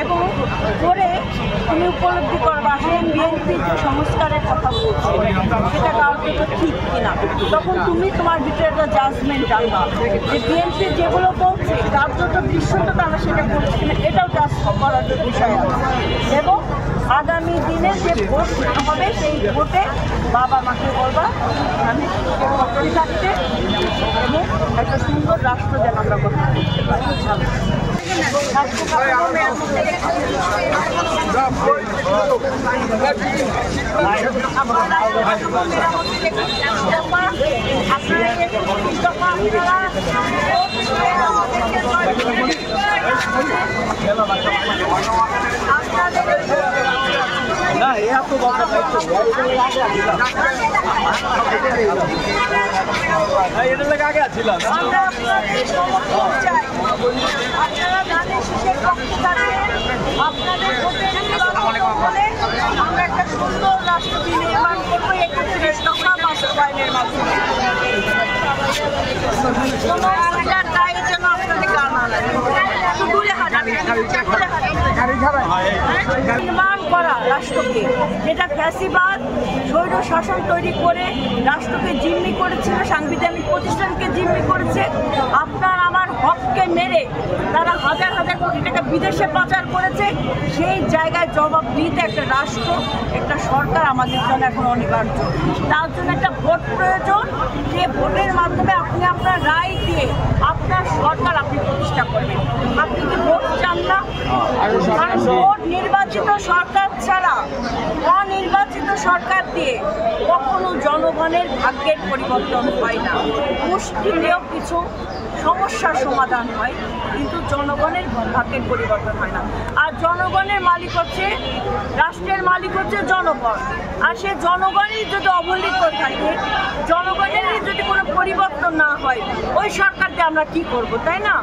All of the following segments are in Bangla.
এবং করে তুমি উপলব্ধি করবা বিএনপির যে সংস্কারের কথা বলছে সেটা কার্যত ঠিক কিনা। তখন তুমি তোমার ভিতরে একটা জাজমেন্ট আনবা যে বিএনপি যেগুলো বলছে কার্যত দৃশ্যত তারা সেটা করছে কিনা, এটাও জাজ করার বিষয় আছে। এবং আগামী দিনে যে ভোট হবে সেই ভোটে বাবা মাকে বলবা আমি থাকতে এবং একটা সুন্দর রাষ্ট্র যেন আমরা গঠন করতে পারি। না এ তো আপনারা জানেন শেষের পক্ষে থাকবেন, আপনাদের আমরা একটা সুন্দর রাষ্ট্র নির্মাণ করবো 31 দফা বাস্তবায়নের মাধ্যমে। কোনো অসুবিধার দায় যেন আপনাদের কার না লাগে, নির্মাণ করা রাষ্ট্রকে, যেটা ফ্যাসিবাদ স্বৈর শাসন তৈরি করে রাষ্ট্রকে জিম্মি করেছিল, সাংবিধানিক প্রতিষ্ঠানকে জিম্মি করেছে। আপনার আমার হককে মেরে তারা হাজার হাজার কোটি টাকা বিদেশে পাচার করেছে। সেই জায়গায় জবাব দিতে একটা রাষ্ট্র, একটা সরকার আমাদের জন্য এখন অনিবার্য। তার জন্য একটা ভোট প্রয়োজন, যে ভোটের মাধ্যমে আপনি আপনার রায় দিয়ে আপনার সরকার আপনি প্রতিষ্ঠা করবেন। আপনি কি ভোট চান না? কারণ ভোট নির্বাচিত সরকার ছাড়া অনির্বাচিত সরকার দিয়ে কখনো জনগণের ভাগ্যের পরিবর্তন হয় না। মুশকিলেও কিছু সমস্যার সমাধান হয়, কিন্তু জনগণের ভাগ্যের পরিবর্তন হয় না। আর জনগণের মালিক হচ্ছে, রাষ্ট্রের মালিক হচ্ছে জনগণ। আর সে জনগণই যদি অবহেলিত থাকে, জনগণেরই যদি কোনো পরিবর্তন না হয়, ওই সরকারকে আমরা কি করব, তাই না?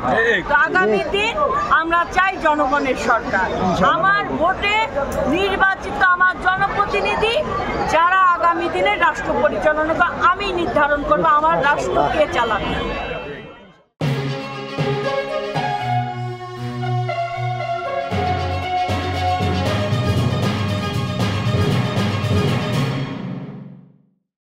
তো আগামী দিন আমরা চাই জনগণের সরকার। আমার ভোটে নির্বাচিত আমার জনপ্রতিনিধি যারা আগামী দিনে রাষ্ট্র পরিচালনা আমি নির্ধারণ করবো আমার রাষ্ট্র কে চালাবে।